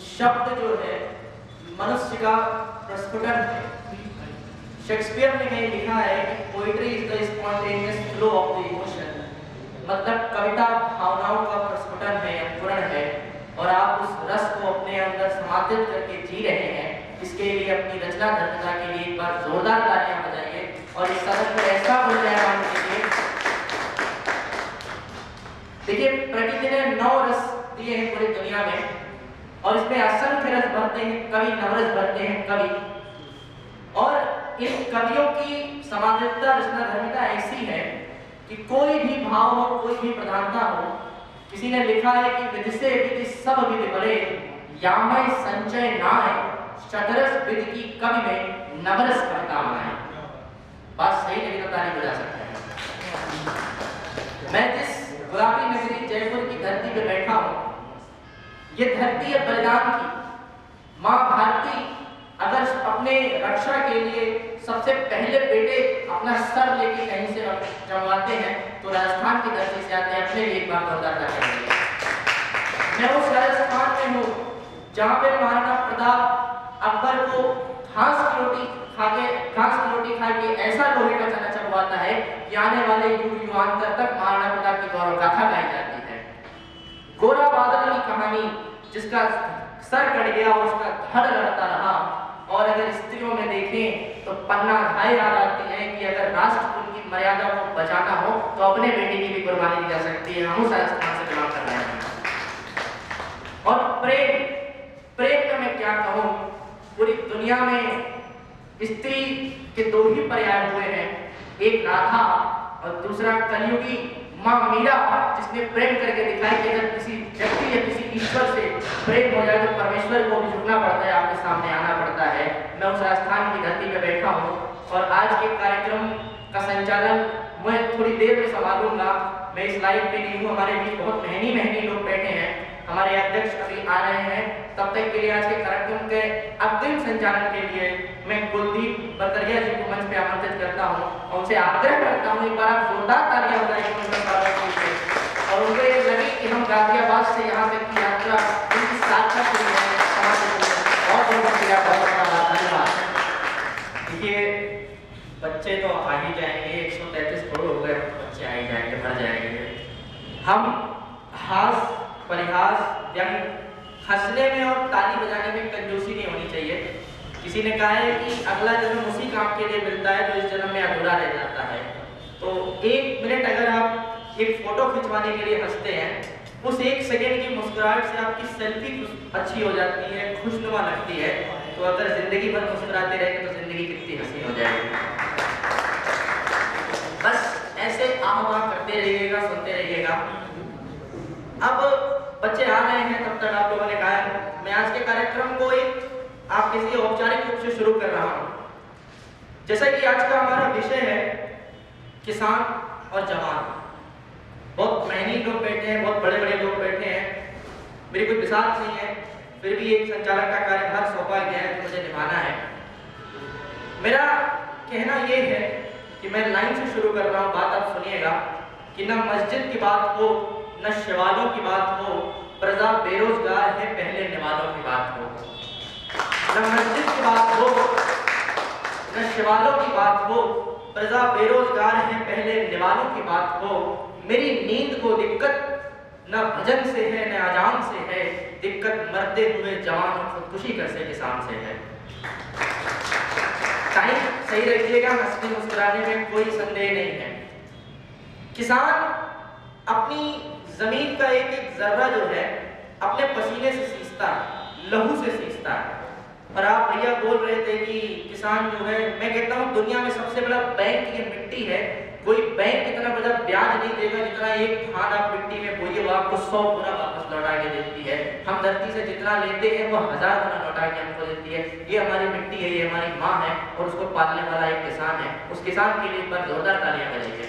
शब्द जो है मनुष्य का प्रस्फुटन है। शेक्सपियर ने कहीं लिखा है कि poetry is the spontaneous flow of the emotion, मतलब कविता भावनाओं का प्रस्फुटन है, अंकुरण है, और आप उस रस को अपने अंदर समाहित करके जी रहे हैं। इसके लिए अपनी रचना धर्मता के लिए एक बार जोरदार तालियां बजाइए और इस सदन को ऐसा बोल जाए मान लीजिए। देखिए, प्रकृति ने 9 रस दिए हैं पूरी दुनिया में और इसमें असंख्य रस भरते हैं कवि, नवरस भरते हैं कवि। और इन कवियों की समाधिता रचना धर्मिता ऐसी है कि कोई भी भाव हो, कोई भी प्रधानता हो। किसी ने लिखा है कि विधि से विधि सब विधि बड़े, यामय संचय नाय, शतरस विधि की कवि में नवरस करता है। बात सही नहीं तो ताली बजा सकते हैं। मैं जिस गुलाबी नगरी जयपुर की धरती पे बैठा हूँ, ये धरती है बलिदान की। माँ भारती अगर अपने रक्षा के लिए सबसे पहले बेटे अपना सर लेके कहीं से जमवाते हैं तो राजस्थान की धरती से आते हैं। अपने लिए एक बार जोरदार करेंगे। मैं उस राजस्थान में हूँ जहाँ पे महाराणा प्रताप अकबर को घास की रोटी खा के ऐसा लोहे का चना चबवाता है कि आने वाले युग युगांतर तक महाराणा प्रताप की गौरव गाथा गाई जाती है। गोरा बादल की कहानी, जिसका सर कट गया और उसका धड़ लड़ता रहा। और अगर स्त्रियों में देखें तो पन्ना धाय याद आती है कि अगर राष्ट्र की मर्यादा को बचाना हो तो अपने बेटे की भी कुर्बानी दी जा सकती है। हम उस राजस्थान से बिलोंग कर रहे हैं। और प्रेम में मैं क्या कहूँ, पूरी दुनिया में स्त्री के 2 ही पर्याय हुए हैं, एक राधा और दूसरा कलयुगी माँ मीरा, जिसने प्रेम करके दिखाया कि अगर किसी व्यक्ति या किसी ईश्वर से प्रेम हो जाए तो परमेश्वर को भी झुकना पड़ता है, आपके सामने आना पड़ता है। मैं उस राजस्थान की धरती पे बैठा हूँ और आज के कार्यक्रम का संचालन मैं थोड़ी देर में संभालूंगा। मैं इस लाइव पे नहीं हूँ, हमारे बीच बहुत महंगी लोग बैठे हैं। हमारे अध्यक्ष अभी आ रहे हैं, तब तक के लिए आज के कार्यक्रम के अग्रिम संचालन के लिए मैं कुलदीप बरकरिया जी को मंच पे आमंत्रित करता हूँ और उनसे आग्रह करता हूँ एक बार आप जोरदार तालियां बजाइए और उनको ये लगे कि हम गाजियाबाद से यहाँ तक की यात्रा उनकी सार्थक हुई है। बहुत धन्यवाद। देखिए, बच्चे तो आ ही जाएंगे, 133 करोड़ हो गए, बच्चे आ ही जाएंगे, भर जाएंगे। हम हास परिहास व्यंग हंसने में और ताली बजाने में कंजूसी नहीं होनी चाहिए। किसी ने कहा है कि अगला जन्म उसी काम के लिए मिलता है जो इस जन्म में अधूरा रह जाता है। तो 1 मिनट अगर आप एक फोटो खिंचवाने के लिए हंसते हैं, उस 1 सेकेंड की मुस्कुराहट से आपकी सेल्फी अच्छी हो जाती है, खुशनुमा लगती है। तो अगर जिंदगी भर मुस्कुराते रहेंगे तो जिंदगी कितनी हसीन हो जाएगी। बस ऐसे आह्वान करते रहिएगा, सुनते रहिएगा। अब बच्चे आ रहे हैं, तब तक आप लोगों ने कहा मैं आज के कार्यक्रम को आप किसी औपचारिक रूप से शुरू कर रहा हूँ। जैसा कि आज का हमारा विषय है किसान और जवान। बहुत महंगी लोग बैठे हैं, बहुत बड़े बड़े लोग बैठे हैं। मेरी कोई विसात नहीं है, फिर भी एक संचालक का कार्यभार सौंपा गया है तो मुझे निभाना है। मेरा कहना ये है कि मैं लाइन से शुरू कर रहा हूँ, बात आप सुनिएगा कि न मस्जिद की बात हो, न शिवालों की बात हो, प्रजा बेरोजगार है पहले निवालों की बात हो। न मस्जिद की बात हो, न शिवालों की बात हो, प्रजा बेरोजगार है पहले निवालों की बात हो। मेरी नींद को दिक्कत न भजन से है न अजान से है, दिक्कत मरते हुए जवान और खुदकुशी करते किसान से है। टाइम सही रखिएगा, हंसने मुस्कुराने में कोई संदेह नहीं है। किसान अपनी जमीन का एक एक जर्रा जो है अपने पसीने से सींचता है, लहू से सींचता है। और आप भैया बोल रहे थे कि किसान जो है, मैं कहता हूँ दुनिया में सबसे बड़ा बैंक ये मिट्टी है। कोई बैंक इतना बड़ा ब्याज नहीं देगा जितना एक धान आप मिट्टी में बोइए वो आपको 100 गुना वापस लौटा के देती है। हम धरती से जितना लेते हैं वो 1000 गुना लौटा के हमको देती है। ये हमारी मिट्टी है, ये हमारी माँ है और उसको पालने वाला एक किसान है। उस किसान के लिए एक बार जोरदार तालियां बजाइए।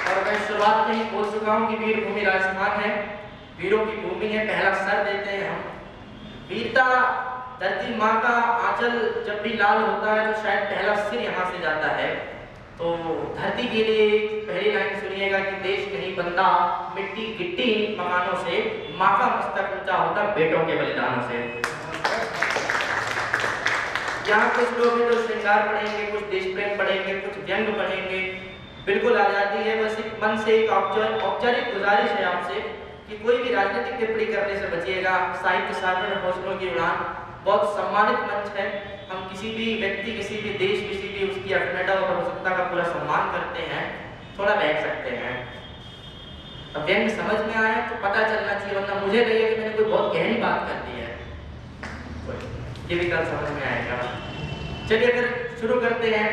और मैं शुरुआत में ही बोल चुका हूँ कि वीर भूमि राजस्थान है, वीरों की भूमि है, पहला सर देते हैं हम। वीरता धरती माँ का आंचल जब भी लाल होता है तो शायद पहला सिर यहाँ से जाता है। तो धरती के लिए पहली लाइन सुनिएगा कि देश नहीं बनता मिट्टी गिट्टी मकानों से, माँ का मस्तक ऊंचा होता बेटों के बलिदानों से। यहाँ कुछ लोग हैं जो श्रृंगार पढ़ेंगे, कुछ देश प्रेम पढ़ेंगे, कुछ व्यंग पढ़ेंगे, बिल्कुल आजादी है। बस एक मन से एक औपचारिक गुजारिश है आपसे कि कोई भी राजनीतिक टिप्पणी करने से बचिएगा। साहित्य सागर हौसलों की उड़ान बहुत सम्मानित मंच है। हम किसी भी व्यक्ति, किसी भी देश, किसी भी उसकी अखंडता और प्रभुसत्ता का पूरा सम्मान करते हैं, थोड़ा बैठ सकते हैं। अब व्यंग समझ में आया तो पता चलना चाहिए, वरना मुझे नहीं है कि मैंने कोई बहुत गहरी बात कर दी है, ये भी कल समझ में आएगा। चलिए फिर शुरू करते हैं।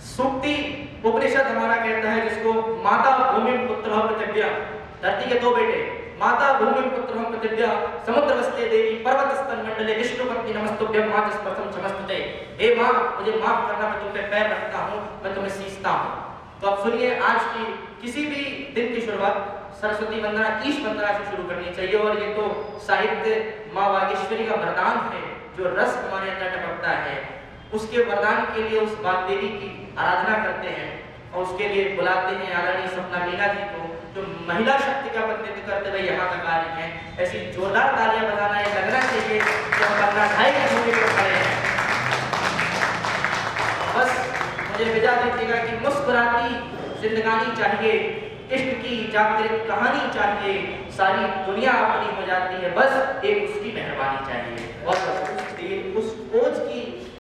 सूक्ति उपनिषद हमारा कहता है जिसको माता भूमि पुत्र प्रतिज्ञा, धरती के दो बेटे माता भूमि पुत्र प्रतिज्ञा, समुद्र वस्ते देवी पर्वत स्तन मंडले विष्णुपत्नी नमस्तुभ्यं मां स्पर्शम समस्तते। हे मां, मुझे माफ करना, मैं तुम पे पैर रखता हूं, मैं तुम्हें सींचता हूं। तो अब सुनिए, आज की किसी भी दिन की शुरुआत सरस्वती वंदना, ईश वंदना से शुरू करनी चाहिए। और ये तो साहित्य मां वागीश्वरी का वरदान है, जो रस हमारे अंदर टपकता है, उसके वरदान के लिए उस बाग देवी की आराधना करते हैं और उसके लिए बुलाते हैं आदरणीय सपना मीना जी को, जो महिला शक्ति का प्रतिनिधित्व करते हुए यहाँ तक आ रही हैं। ऐसी जोरदार तालियां बजाना ये लगना चाहिए कि हम वरना 2.5 घंटे पर खड़े हैं। बस मुझे विदा दीजिएगा कि मुस्कुराती जिंदगानी चाहिए, इश्क की जागृत कहानी चाहिए, सारी दुनिया अपनी हो जाती है, बस एक उसकी मेहरबानी चाहिए। और उस ओज की